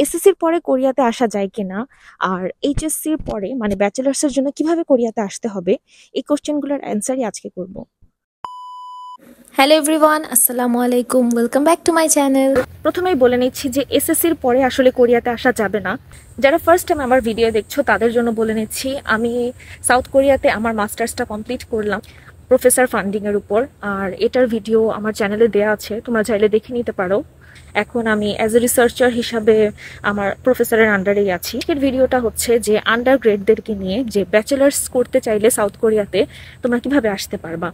এসএসসির পরে কোরিয়াতে আসা যায় কিনা আর এইচএসসির পরে মানে ব্যাচেলার্সের জন্য কিভাবে কোরিয়াতে আসতে হবে এই কোশ্চেনগুলোর অ্যান্সারই আজকে করব। হ্যালো এভরিওয়ান, আসসালামু আলাইকুম, welcome back to my channel. প্রথমেই বলে নিচ্ছি যে এসএসসির পরে আসলে কোরিয়াতে আসা যাবে না। যারা ফার্স্ট টাইম আমার ভিডিও দেখছো তাদের জন্য বলে নিচ্ছি, আমি সাউথ কোরিয়াতে আমার মাস্টার্সটা কমপ্লিট করলাম প্রফেসর ফান্ডিংয়ের উপর, আর এটার ভিডিও আমার চ্যানেলে দেওয়া আছে, তোমরা চাইলে দেখে নিতে পারো। এখন আমি অ্যাজ এ রিসার্চার হিসাবে আমার প্রফেসরের আন্ডারেই আছি। এর ভিডিওটা হচ্ছে যে আন্ডার গ্রেডদেরকে নিয়ে যে ব্যাচেলার্স করতে চাইলে সাউথ কোরিয়াতে তোমরা কিভাবে আসতে পারবা।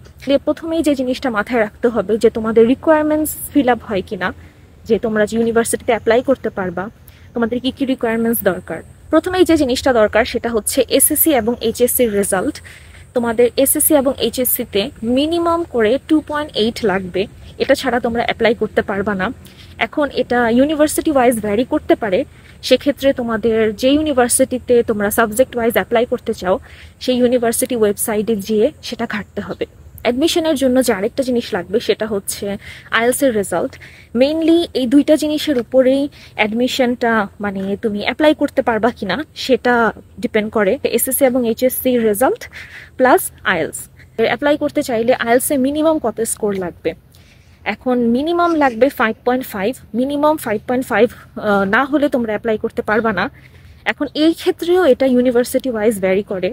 প্রথমেই যে জিনিসটা মাথায় রাখতে হবে যে তোমাদের রিকোয়ারমেন্টস ফিল আপ হয় কিনা, যে তোমরা যে ইউনিভার্সিটিতে অ্যাপ্লাই করতে পারবা তোমাদের কি কি রিকোয়ারমেন্টস দরকার। প্রথমেই যে জিনিসটা দরকার সেটা হচ্ছে এসএসসি এবং এইচএসসির রেজাল্ট। তোমাদের এসএসসি এবং এইচএসসিতে মিনিমাম করে 2.8 লাগবে, এটা ছাড়া তোমরা অ্যাপ্লাই করতে পারবা না। এখন এটা ইউনিভার্সিটি ওয়াইজ ভ্যারি করতে পারে, সেক্ষেত্রে তোমাদের যে ইউনিভার্সিটিতে তোমরা সাবজেক্ট ওয়াইজ অ্যাপ্লাই করতে চাও সেই ইউনিভার্সিটি ওয়েবসাইটে গিয়ে সেটা ঘাঁটতে হবে। অ্যাডমিশনের জন্য যে আরেকটা জিনিস লাগবে সেটা হচ্ছে আইএলটিএস এর রেজাল্ট। মেইনলি এই দুইটা জিনিসের উপরেই অ্যাডমিশনটা মানে তুমি অ্যাপ্লাই করতে পারবা কিনা সেটা ডিপেন্ড করে। এসএসসি এবং HSC result plus IELTS. Apply করতে চাইলে আইএলটিএস এ মিনিমাম কত স্কোর লাগবে? এখন মিনিমাম লাগবে 5.5, মিনিমাম 5.5 না হলে তোমরা অ্যাপ্লাই করতে পারবা না। এখন এই ক্ষেত্রেও এটা ইউনিভার্সিটি ওয়াইজ ভ্যারি করে।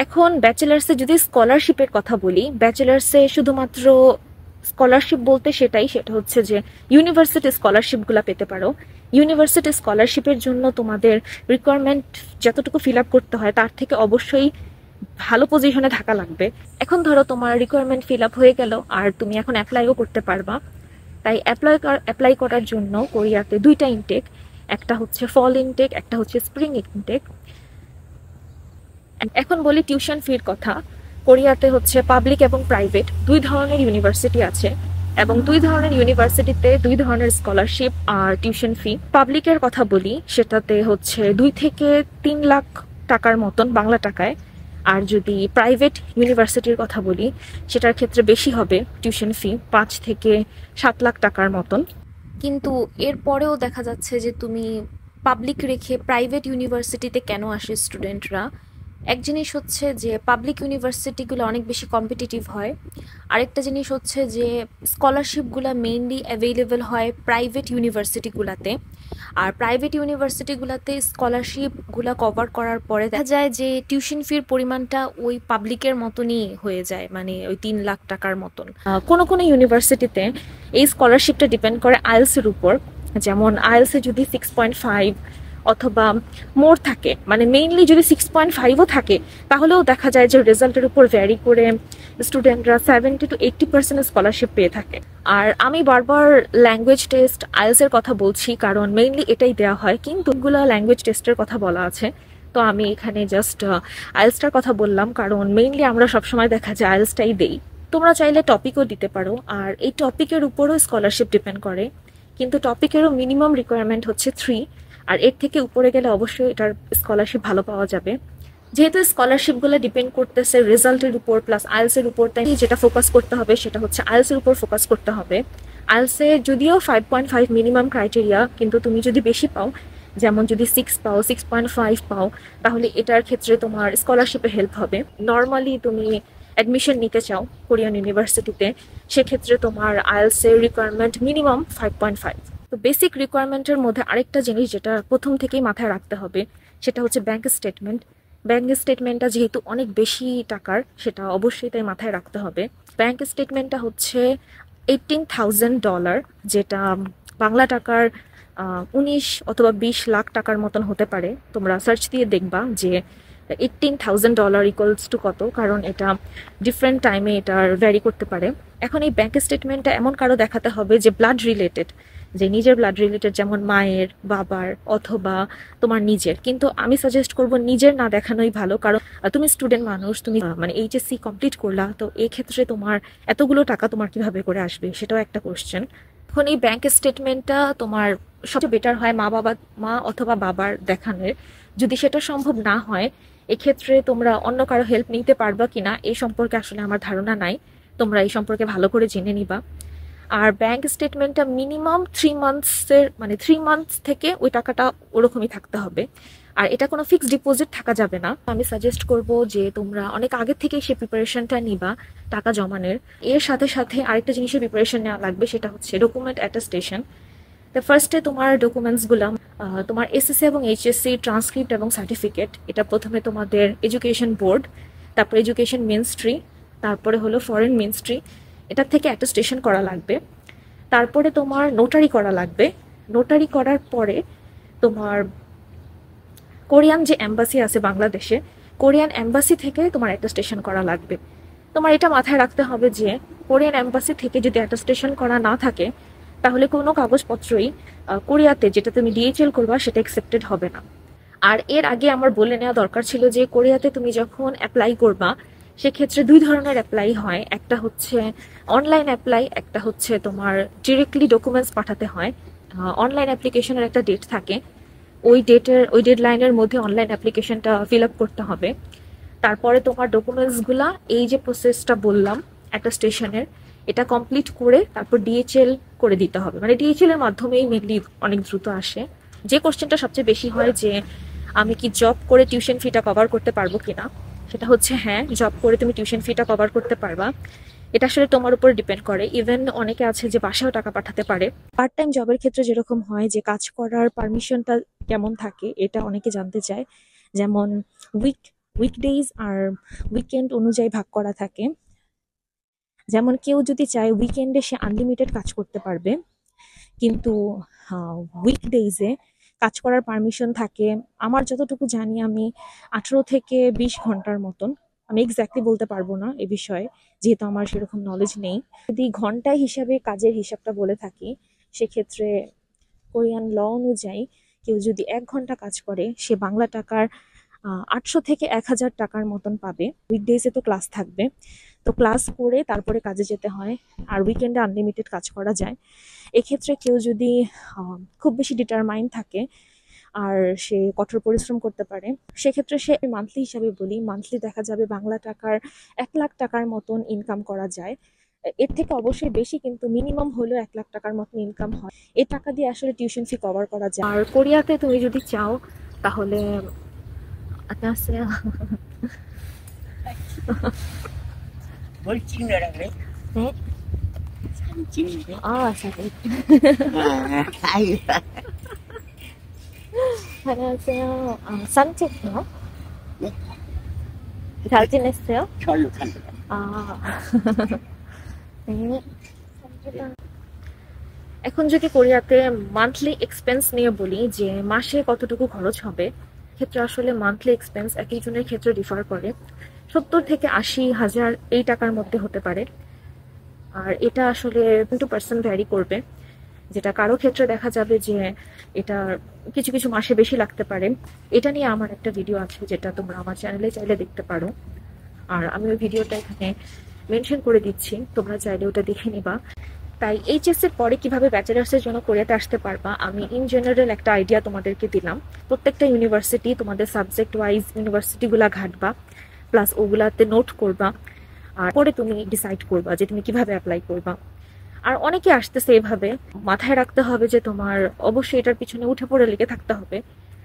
এখন ব্যাচেলার্সে যদি স্কলারশিপের কথা বলি, ব্যাচেলার্সে শুধুমাত্র স্কলারশিপ বলতে সেটা হচ্ছে যে ইউনিভার্সিটি স্কলারশিপগুলো পেতে পারো। ইউনিভার্সিটি স্কলারশিপের জন্য তোমাদের রিকোয়ারমেন্ট যতটুকু ফিল আপ করতে হয় তার থেকে অবশ্যই ভালো পজিশনে থাকা লাগবে। এখন ধরো তোমার রিকোয়ারমেন্ট ফিল আপ হয়ে গেল আর তুমি এখন অ্যাপ্লাইও করতে পারবা। তাই অ্যাপ্লাই করার জন্য কোরিয়াতে দুইটা ইনটেক, একটা হচ্ছে ফল ইনটেক, একটা হচ্ছে স্প্রিং ইনটেক। এখন বলি টিউশন ফির কথা। কোরিয়াতে হচ্ছে পাবলিক এবং প্রাইভেট দুই ধরনের ইউনিভার্সিটি আছে এবং দুই ধরনের ইউনিভার্সিটিতে দুই ধরনের স্কলারশিপ আর টিউশন ফি। পাবলিকের কথা বলি, সেটাতে হচ্ছে 2 থেকে 3 লাখ টাকার মতন বাংলা টাকায়। আর যদি প্রাইভেট ইউনিভার্সিটির কথা বলি সেটার ক্ষেত্রে বেশি হবে টিউশন ফি, 5 থেকে 7 লাখ টাকার মতন। কিন্তু এরপরেও দেখা যাচ্ছে যে তুমি পাবলিক রেখে প্রাইভেট ইউনিভার্সিটিতে কেন আসে স্টুডেন্টরা। এক জিনিস হচ্ছে যে পাবলিক ইউনিভার্সিটিগুলো অনেক বেশি কম্পিটিটিভ হয়। আরেকটা জিনিস হচ্ছে যে স্কলারশিপগুলো মেইনলি অ্যাভেলেবেল হয় প্রাইভেট ইউনিভার্সিটিগুলোতে। আর প্রাইভেট ইউনিভার্সিটিগুলোতে স্কলারশিপগুলো কভার করার পরে দেখা যায় যে টিউশন ফির পরিমাণটা ওই পাবলিকের মতনই হয়ে যায়, মানে ওই 3 লাখ টাকার মতন। কোনো কোনো ইউনিভার্সিটিতে এই স্কলারশিপটা ডিপেন্ড করে আইএলটিএস এর উপর। যেমন আইএলটিএস এ যদি 6.5 অথবা মোর থাকে, মানে মেইনলি যদি 6.5ও থাকে তাহলেও দেখা যায় যে রেজাল্টের উপর ভ্যারি করে স্টুডেন্টরা 70 to 80% স্কলারশিপ পেয়ে থাকে। আর আমি বারবার ল্যাঙ্গুয়েজ টেস্ট আইএলটিএস এর কথা বলছি কারণ মেইনলি এটাই দেওয়া হয়, কিন্তু এগুলো ল্যাঙ্গুয়েজ টেস্টের কথা বলা আছে, তো আমি এখানে জাস্ট আইএলটিএসটার কথা বললাম কারণ মেইনলি আমরা সবসময় দেখা যায় আইএলটিএসটাই দেই। তোমরা চাইলে টপিকও দিতে পারো, আর এই টপিকের উপরও স্কলারশিপ ডিপেন্ড করে, কিন্তু টপিকেরও মিনিমাম রিকোয়ারমেন্ট হচ্ছে 3, আর এর থেকে উপরে গেলে অবশ্যই এটার স্কলারশিপ ভালো পাওয়া যাবে। যেহেতু স্কলারশিপগুলো ডিপেন্ড করতেছে রেজাল্টের উপর প্লাস আইএলটিএস এর উপর, তাই যেটা ফোকাস করতে হবে সেটা হচ্ছে আইএলটিএস এর উপর ফোকাস করতে হবে। আইএলটিএস এ যদিও 5.5 মিনিমাম ক্রাইটেরিয়া, কিন্তু তুমি যদি বেশি পাও, যেমন যদি 6 পাও, 6.5 পাও, তাহলে এটার ক্ষেত্রে তোমার স্কলারশিপে হেল্প হবে। নর্মালি তুমি অ্যাডমিশন নিতে চাও কোরিয়ান ইউনিভার্সিটিতে, সেক্ষেত্রে তোমার আইএলটিএস এর রিকোয়ারমেন্ট মিনিমাম 5.5। তো বেসিক রিকোয়ারমেন্টের মধ্যে আরেকটা জিনিস যেটা প্রথম থেকেই মাথায় রাখতে হবে সেটা হচ্ছে ব্যাংক স্টেটমেন্ট। ব্যাংক স্টেটমেন্টটা যেহেতু অনেক বেশি টাকার, সেটা অবশ্যই তাই মাথায় রাখতে হবে। ব্যাংক স্টেটমেন্টটা হচ্ছে $18,000, যেটা বাংলা টাকার 19 অথবা 20 লাখ টাকার মতন হতে পারে। তোমরা সার্চ দিয়ে দেখবা যে $18,000 ইকুয়ালস টু কত, কারণ এটা ডিফারেন্ট টাইমে এটার ভ্যারি করতে পারে। এখন এই ব্যাংক স্টেটমেন্টটা এমন কারো দেখাতে হবে যে ব্লাড রিলেটেড, যে নিজের ব্লাড রিলেটেড, যেমন মায়ের, বাবার অথবা তোমার নিজের। কিন্তু আমি সাজেস্ট করব নিজের না দেখানোই ভালো, কারণ তুমি স্টুডেন্ট মানুষ, তুমি মানে এইচএসসি কমপ্লিট করলা, তো এই ক্ষেত্রে তোমার এতগুলো টাকা তোমার কিভাবে করে আসবে সেটাও একটা কোশ্চেন। এখন এই ব্যাংক স্টেটমেন্টটা তোমার সবচেয়ে বেটার হয় মা অথবা বাবার দেখানোর। যদি সেটা সম্ভব না হয়, এক্ষেত্রে তোমরা অন্য কারো হেল্প নিতে পারবা কিনা এই সম্পর্কে আসলে আমার ধারণা নাই, তোমরা এই সম্পর্কে ভালো করে জেনে নিবা। আর ব্যাংক স্টেটমেন্টটা মিনিমাম 3 মান্থসের, মানে 3 মান্থস থেকে ওই টাকাটা ওরকমই থাকতে হবে। আর এটা কোনো ফিক্সড ডিপোজিট থাকা যাবে না। আমি সাজেস্ট করব যে তোমরা অনেক আগে থেকেই সেই প্রিপারেশনটা নিবা টাকা জমানোর। এর সাথে সাথে আরেকটা জিনিসের প্রিপারেশন নেওয়া লাগবে, সেটা হচ্ছে ডকুমেন্ট অ্যাটেস্টেশন। তো ফার্স্টে তোমার ডকুমেন্টসগুলো, তোমার এসএসসি এবং এইচএসসি ট্রান্সক্রিপ্ট এবং সার্টিফিকেট, এটা প্রথমে তোমাদের এডুকেশন বোর্ড, তারপর এডুকেশন মিনিস্ট্রি, তারপরে হলো ফরেন মিনিস্ট্রি, এটার থেকে অ্যাটেস্টেশন করা লাগবে। তারপরে তোমার নোটারি করা লাগবে। নোটারি করার পরে তোমার কোরিয়ান যে এম্বাসি আছে বাংলাদেশে, কোরিয়ান এম্বাসি থেকে তোমার অ্যাটেস্টেশন করা লাগবে। তোমার এটা মাথায় রাখতে হবে যে কোরিয়ান এম্বাসি থেকে যদি অ্যাটেস্টেশন করা না থাকে, তাহলে কোনো কাগজপত্রই কোরিয়াতে যেটা তুমি ডিএইচএল করবা সেটা অ্যাকসেপ্টেড হবে না। আর এর আগে আমার বলে নেওয়া দরকার ছিল যে কোরিয়াতে তুমি যখন অ্যাপ্লাই করবা, সেক্ষেত্রে 2 ধরনের অ্যাপ্লাই হয়। একটা হচ্ছে অনলাইন অ্যাপ্লাই, একটা হচ্ছে তোমার ডিরেক্টলি ডকুমেন্টস পাঠাতে হয়। অনলাইন অ্যাপ্লিকেশনের একটা ডেট থাকে, ওই ডেডলাইনের মধ্যে অনলাইন অ্যাপ্লিকেশনটা ফিল আপ করতে হবে। তারপরে তোমার ডকুমেন্টসগুলা, এই যে প্রসেসটা বললাম অ্যাটেস্টেশনের, এটা কমপ্লিট করে তারপর ডিএইচএল করে দিতে হবে। মানে ডিএইচএল এর মাধ্যমেই মেনলি অনেক দ্রুত আসে। যে কোশ্চেনটা সবচেয়ে বেশি হয় যে আমি কি জব করে টিউশন ফিটা কভার করতে পারবো কিনা, সেটা হচ্ছে হ্যাঁ, জব করে তুমি টিউশন ফিটা কভার করতে পারবা। এটা আসলে তোমার উপর ডিপেন্ড করে। ইভেন অনেকে আছে যে বাসায়ও টাকা পাঠাতে পারে। পার্ট টাইম জবের ক্ষেত্রে যেরকম হয় যে কাজ করার পারমিশনটা কেমন থাকে, এটা অনেকে জানতে চায়। যেমন উইকডেজ আর উইকেন্ড অনুযায়ী ভাগ করা থাকে। যেমন কেউ যদি চায় উইকেন্ডে সে আনলিমিটেড কাজ করতে পারবে, কিন্তু উইকডেজে কাজ করার পারমিশন থাকে আমার যতটুকু জানি আমি 18 থেকে 20 ঘন্টার মতন। আমি এক্স্যাক্টলি বলতে পারবো না এ বিষয়ে, যেহেতু আমার সেরকম নলেজ নেই। যদি ঘন্টায় হিসাবে কাজের হিসাবটা বলে থাকি, সেক্ষেত্রে কোরিয়ান ল অনুযায়ী কেউ যদি 1 ঘন্টা কাজ করে, সে বাংলা টাকার 800 থেকে 1000 টাকার মতন পাবে। উইকডেজে তো ক্লাস থাকবে, তো ক্লাস করে তারপরে কাজে যেতে হয়। আর উইকেন্ডে আনলিমিটেড কাজ করা যায়। এক্ষেত্রে কেউ যদি খুব বেশি ডিটারমাইন্ড থাকে আর সে কঠোর পরিশ্রম করতে পারে, সেক্ষেত্রে সে মান্থলি হিসাবে বলি, মান্থলি দেখা যাবে বাংলা টাকার 1 লাখ টাকার মতন ইনকাম করা যায়। এর থেকে অবশ্যই বেশি, কিন্তু মিনিমাম হলেও 1 লাখ টাকার মতন ইনকাম হয়। এই টাকা দিয়ে আসলে টিউশন ফি কভার করা যায়। আর কোরিয়াতে তুমি যদি চাও তাহলে 안녕하세요. 뭘 찍느라 그래? 네. 사진 찍는데? 사진. 아유. 안녕하세요. 산책이요? 네. 잘 지냈어요? 절로 산다. 네. এখন যদি কোরিয়াতে মান্থলি এক্সপেন্স নিয়ে বলি যে মাসে কতটুকু খরচ হবে, ক্ষেত্রে আসলে মান্থলি এক্সপেন্স এক একজনের ক্ষেত্রে ডিফার করে। 70 থেকে 80 হাজার এই টাকার মধ্যে হতে পারে। আর এটা আসলে 2% ভ্যারি করবে, যেটা কারো ক্ষেত্রে দেখা যাবে যে এটা কিছু কিছু মাসে বেশি লাগতে পারে। এটা নিয়ে আমার একটা ভিডিও আছে, যেটা তোমরা আমার চ্যানেলে চাইলে দেখতে পারো। আর আমি ওই ভিডিওটা এখানে মেনশন করে দিচ্ছি, তোমরা চাইলে ওটা দেখে নিবা। তাই এইচএস এর পরে কিভাবে ব্যাচেলার্সের জন্য কোরিয়াতে আসতে পারবা, আমি ইন জেনারেল একটা আইডিয়া তোমাদেরকে দিলাম। প্রত্যেকটা ইউনিভার্সিটি, তোমাদের সাবজেক্ট ওয়াইজ ইউনিভার্সিটিগুলা ঘাটবা, প্লাস ওগুলাতে নোট করবা, আর পরে তুমি ডিসাইড করবা যে তুমি কিভাবে অ্যাপ্লাই করবা। আর অনেকে আসতেছে এভাবে, মাথায় রাখতে হবে যে তোমার অবশ্যই এটার পিছনে উঠে পড়ে লেগে থাকতে হবে।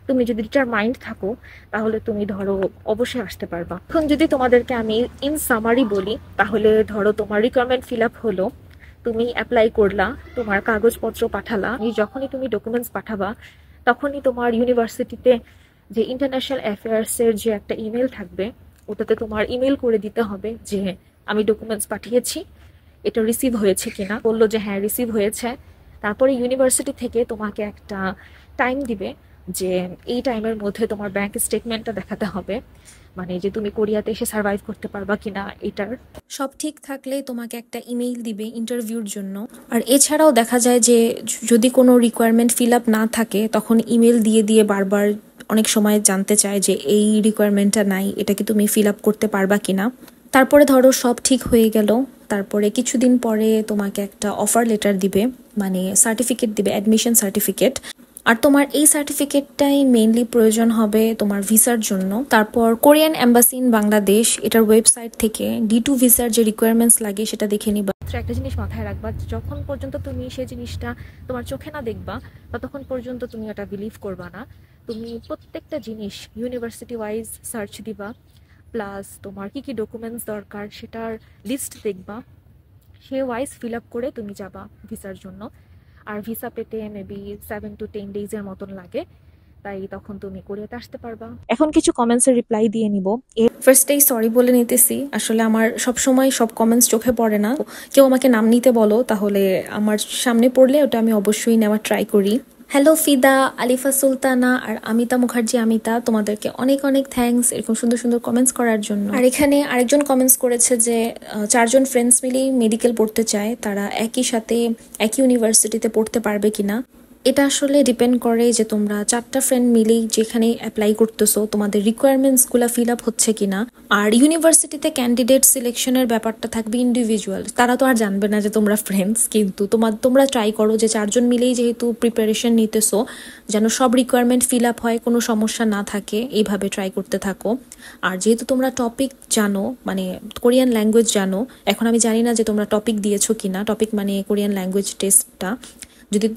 তুমি যদি ডিটারমাইন্ড থাকো, তাহলে তুমি ধরো অবশ্যই আসতে পারবা। এখন যদি তোমাদেরকে আমি ইন সামারি বলি, তাহলে ধরো তোমার রিকোয়ারমেন্ট ফিল আপ হলো, তুমি অ্যাপ্লাই করলা, তোমার কাগজপত্র পাঠালা। যখনই তুমি ডকুমেন্টস পাঠাবা, তখনই তোমার ইউনিভার্সিটিতে যে ইন্টারন্যাশনাল অ্যাফেয়ার্সের যে একটা ইমেল থাকবে, ওটাতে তোমার ইমেল করে দিতে হবে যে আমি ডকুমেন্টস পাঠিয়েছি, এটা রিসিভ হয়েছে কিনা। বললো যে হ্যাঁ রিসিভ হয়েছে। তারপরে ইউনিভার্সিটি থেকে তোমাকে একটা টাইম দিবে যে এই টাইমের মধ্যে তোমার ব্যাংক স্টেটমেন্টটা দেখাতে হবে, মানে যে তুমি কোরিয়াতে এসে সার্ভাইভ করতে পারবা কিনা এটার। সব ঠিক থাকলে তোমাকে একটা ইমেইল দিবে ইন্টারভিউর জন্য। আর এছাড়াও দেখা যায় যে যদি কোনো রিকোয়ারমেন্ট ফিল আপ না থাকে, তখন ইমেল দিয়ে দিয়ে বারবার অনেক সময় জানতে চায় যে এই রিকোয়ারমেন্টটা নাই, এটা কি তুমি ফিল আপ করতে পারবা কিনা। তারপরে ধরো সব ঠিক হয়ে গেল, তারপরে কিছুদিন পরে তোমাকে একটা অফার লেটার দিবে, মানে সার্টিফিকেট দিবে, অ্যাডমিশন সার্টিফিকেট। আর তোমার এই সার্টিফিকেটটাই মেইনলি প্রয়োজন হবে তোমার ভিসার জন্য। তারপর কোরিয়ান এম্বাসি ইন বাংলাদেশ এটার ওয়েবসাইট থেকে D2 ভিসার যে রিকোয়ারমেন্টস লাগে সেটা দেখে নিবা। একটা জিনিস মাথায় রাখবা, যখন পর্যন্ত তুমি সেই জিনিসটা তোমার চোখে না দেখবা ততক্ষণ পর্যন্ত তুমি এটা বিলিভ করবা না। তুমি প্রত্যেকটা জিনিস ইউনিভার্সিটি ওয়াইজ সার্চ দিবা, প্লাস তোমার কি কি ডকুমেন্টস দরকার সেটার লিস্ট দেখবা, সে ওয়াইজ ফিল আপ করে তুমি যাবা ভিসার জন্য। আর ভিসা পেতে মেবি 7 to 10 ডেজের মতন লাগে, তাই তখন তুমি কোরিয়াতে আসতে পারবা। এখন কিছু কমেন্টসের রিপ্লাই দিয়ে নিব। ফার্স্টেই সরি বলে নিতেছি, আসলে আমার সব সময় সব কমেন্টস চোখে পড়ে না। কেউ আমাকে নাম নিতে বলো, তাহলে আমার সামনে পড়লে ওটা আমি অবশ্যই নেওয়ার ট্রাই করি। হ্যালো ফিদা, আলিফা সুলতানা আর আমিতা মুখার্জি আমিতা, তোমাদেরকে অনেক অনেক থ্যাঙ্কস এরকম সুন্দর সুন্দর কমেন্টস করার জন্য। আর এখানে আরেকজন কমেন্টস করেছে যে 4জন ফ্রেন্ডস মিলেই মেডিকেল পড়তে চায়, তারা একই সাথে একই ইউনিভার্সিটিতে পড়তে পারবে কিনা। এটা আসলে ডিপেন্ড করে যে তোমরা 4টা ফ্রেন্ড মিলেই যেখানে অ্যাপ্লাই করতেছো তোমাদের রিকোয়ারমেন্টসগুলো ফিল আপ হচ্ছে কিনা। আর ইউনিভার্সিটিতে ক্যান্ডিডেট সিলেকশনের ব্যাপারটা থাকবে ইন্ডিভিজুয়াল, তারা তো আর জানবে না যে তোমরা ফ্রেন্ডস, কিন্তু তোমরা ট্রাই করো যে 4জন মিলেই যেহেতু প্রিপারেশন নিতেছো যেন সব রিকোয়ারমেন্ট ফিল আপ হয়, কোনো সমস্যা না থাকে, এইভাবে ট্রাই করতে থাকো। আর যেহেতু তোমরা টপিক জানো, মানে কোরিয়ান ল্যাঙ্গুয়েজ জানো, এখন আমি জানি না যে তোমরা টপিক দিয়েছো কিনা, টপিক মানে কোরিয়ান ল্যাঙ্গুয়েজ টেস্টটা,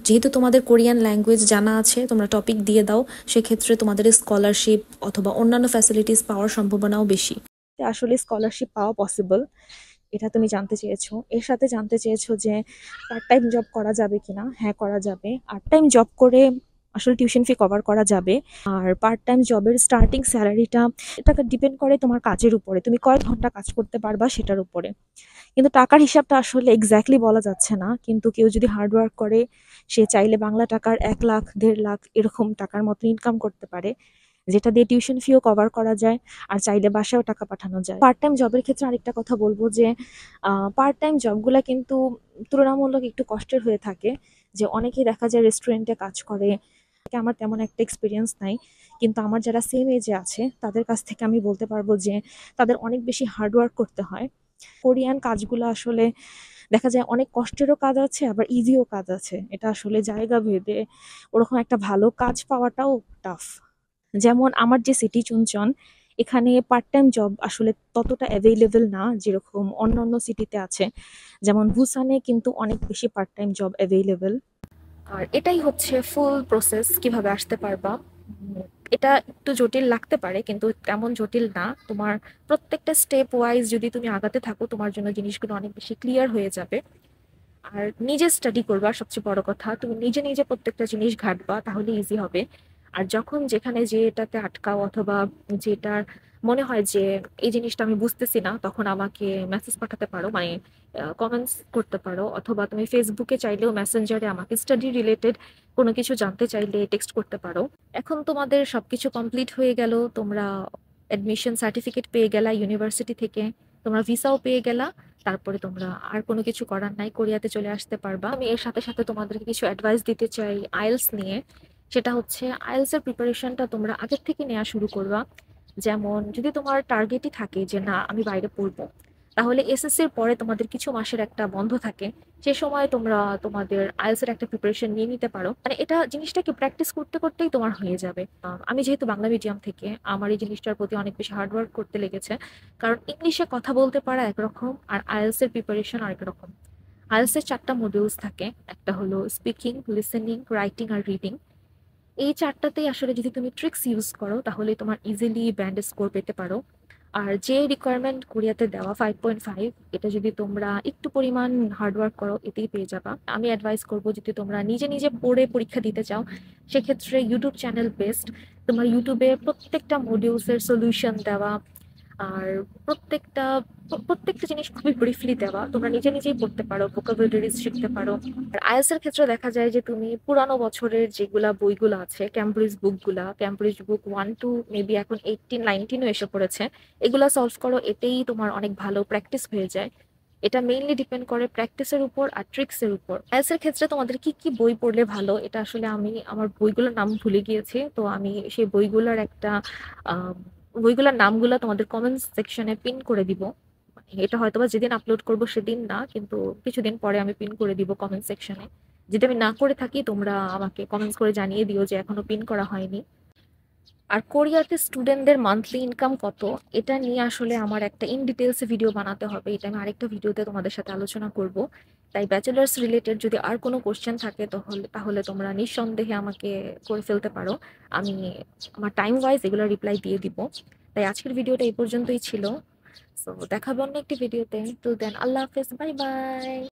যেহেতু তোমাদের কোরিয়ান ল্যাঙ্গুয়েজ জানা আছে তোমরা টপিক দিয়ে দাও, সেক্ষেত্রে তোমাদের স্কলারশিপ অথবা অন্যান্য ফ্যাসিলিটিস পাওয়ার সম্ভাবনাও বেশি। আসলে স্কলারশিপ পাওয়া পসিবল এটা তুমি জানতে চেয়েছো। এর সাথে জানতে চেয়েছো যে পার্ট টাইম জব করা যাবে কিনা। হ্যাঁ, করা যাবে। পার্ট টাইম জব করে আসলে টিউশন ফি কভার করা যাবে। আর পার্ট টাইম জবের স্টার্টিং স্যালারিটা এটা ডিপেন্ড করে তোমার কাজের উপরে, তুমি কয়েক ঘন্টা কাজ করতে পারবা সেটার উপরে। কিন্তু টাকার হিসাবটা আসলে এক্স্যাক্টলি বলা যাচ্ছে না, কিন্তু কেউ যদি হার্ড ওয়ার্ক করে সে চাইলে বাংলা টাকার 1 লাখ 1.5 লাখ এরকম টাকার মতো ইনকাম করতে পারে, যেটা দিয়ে টিউশন ফিও কভার করা যায় আর চাইলে বাসায়ও টাকা পাঠানো যায়। পার্ট টাইম জবের ক্ষেত্রে আরেকটা কথা বলবো যে পার্ট টাইম জবগুলা কিন্তু তুলনামূলক একটু কষ্টের হয়ে থাকে। যে অনেকেই দেখা যায় রেস্টুরেন্টে কাজ করে, আমার তেমন একটা এক্সপিরিয়েন্স নাই, কিন্তু আমার যারা সেম এজে আছে তাদের কাছ থেকে আমি বলতে পারবো যে তাদের অনেক বেশি হার্ড ওয়ার্ক করতে হয়। কোরিয়ান কাজগুলো আসলে দেখা যায় অনেক কষ্টেরও কাজ আছে, আবার ইজিও কাজ আছে। এটা আসলে জায়গা ভেদে ওরকম একটা ভালো কাজ পাওয়াটাও টাফ। যেমন আমার যে সিটি চুনচন, এখানে পার্ট টাইম জব আসলে ততটা অ্যাভেইলেবল না যেরকম অন্যান্য সিটিতে আছে। যেমন বুসানে কিন্তু অনেক বেশি পার্ট টাইম জব অ্যাভেইলেবল। আর এটাই হচ্ছে ফুল প্রসেস কিভাবে আসতে পারবা। এটা একটু জটিল লাগতে পারে কিন্তু তেমন জটিল না। তোমার প্রত্যেকটা স্টেপ ওয়াইজ যদি তুমি আগাতে থাকো তোমার জন্য জিনিসগুলো অনেক বেশি ক্লিয়ার হয়ে যাবে। আর নিজে স্টাডি করবা, সবচেয়ে বড় কথা তুমি নিজে নিজে প্রত্যেকটা জিনিস ঘাটবা, তাহলে ইজি হবে। আর যখন যেখানে যে এটাতে আটকাও অথবা যেটার মনে হয় যে এই জিনিসটা আমি বুঝতেছি না, তখন আমাকে মেসেজ পাঠাতে পারো, মানে কমেন্টস করতে পারো, অথবা তুমি ফেসবুকে চাইলেও মেসেঞ্জারে আমাকে স্টাডি রিলেটেড কোনো কিছু জানতে চাইলে টেক্সট করতে পারো। এখন তোমাদের সবকিছু কমপ্লিট হয়ে গেল, তোমরা অ্যাডমিশন সার্টিফিকেট পেয়ে গেলা ইউনিভার্সিটি থেকে, তোমরা ভিসাও পেয়ে গেলা, তারপরে তোমরা আর কোনো কিছু করার নাই, কোরিয়াতে চলে আসতে পারবা। আমি এর সাথে সাথে তোমাদেরকে কিছু অ্যাডভাইস দিতে চাই আইএলস নিয়ে। সেটা হচ্ছে আইএলস এর প্রিপারেশনটা তোমরা আগের থেকে নেওয়া শুরু করবা। যেমন যদি তোমার টার্গেটই থাকে যে না আমি বাইরে পড়বো, তাহলে এসএসসির পরে তোমাদের কিছু মাসের একটা বন্ধ থাকে, সে সময় তোমরা তোমাদের আইএলস এর একটা প্রিপারেশন নিয়ে নিতে পারো। মানে এটা জিনিসটাকে প্র্যাকটিস করতে করতেই তোমার হয়ে যাবে। আমি যেহেতু বাংলা মিডিয়াম থেকে, আমার এই জিনিসটার প্রতি অনেক বেশি হার্ডওয়ার্ক করতে লেগেছে, কারণ ইংলিশে কথা বলতে পারা একরকম আর আইএলস এর প্রিপারেশন আরেক রকম। আইএলস এর 4টা মডিউলস থাকে, একটা হলো speaking, listening, writing are reading. এই 4টাতেই আসলে যদি তুমি ট্রিক্স ইউজ করো তাহলে তোমার ইজিলি ব্যান্ড স্কোর পেতে পারো। আর যে রিকোয়ারমেন্ট কোরিয়াতে দেওয়া 5.5, এটা যদি তোমরা একটু পরিমাণ হার্ডওয়ার্ক করো এতেই পেয়ে যাবা। আমি অ্যাডভাইস করবো যদি তোমরা নিজে নিজে পড়ে পরীক্ষা দিতে চাও সেক্ষেত্রে ইউটিউব চ্যানেল বেস্ট। তোমার ইউটিউবে প্রত্যেকটা মডিউলসের সলিউশন দেওয়া, আর প্রত্যেকটা জিনিস খুবই ব্রিফলি দেওয়া, তোমরা নিজে নিজেই পড়তে পারো, ভোকাবুলারিজ শিখতে পারো। আর আইএলটিএস এর ক্ষেত্রে দেখা যায় যে তুমি পুরানো বছরের যেগুলা বইগুলো আছে, ক্যামব্রিজ বুকগুলা, ক্যামব্রিজ বুক 1 2 মেবি এখন 18 19ও এসে পড়েছে, এগুলা সলভ করো, এতেই তোমার অনেক ভালো প্র্যাকটিস হয়ে যায়। এটা মেইনলি ডিপেন্ড করে প্র্যাকটিসের উপর আর ট্রিক্সের উপর। আইএলটিএস এর ক্ষেত্রে তোমাদের কি কি বই পড়লে ভালো, এটা আসলে আমি আমার বইগুলোর নাম ভুলে গিয়েছি, তো আমি সেই বইগুলোর একটা বইগুলোর নামগুলো তোমাদের কমেন্ট সেকশনে পিন করে দিব। এটা হয়তোবা যেদিন আপলোড করব সেদিন না, কিন্তু কিছুদিন পরে আমি পিন করে দিব কমেন্ট সেকশনে। যদি আমি না করে থাকি তোমরা আমাকে কমেন্টস করে জানিয়ে দিও যে এখনো পিন করা হয়নি। আর কোরিয়াতে স্টুডেন্টদের মান্থলি ইনকাম কত, এটা নিয়ে আসলে আমার একটা ইন ডিটেলস ভিডিও বানাতে হবে, এটা আমি আরেকটা ভিডিওতে তোমাদের সাথে আলোচনা করব। তাই ব্যাচেলার্স রিলেটেড যদি আর কোনো কোশ্চেন থাকে তাহলে তাহলে তোমরা নিঃসন্দেহে আমাকে করে ফেলতে পারো, আমি আমার টাইম ওয়াইজ এগুলো রিপ্লাই দিয়ে দিব। তাই আজকের ভিডিওটা এই পর্যন্তই ছিল। সো দেখাবো অন্য একটি ভিডিওতে। টিল দেন আল্লাহ হাফেজ, বাই বাই।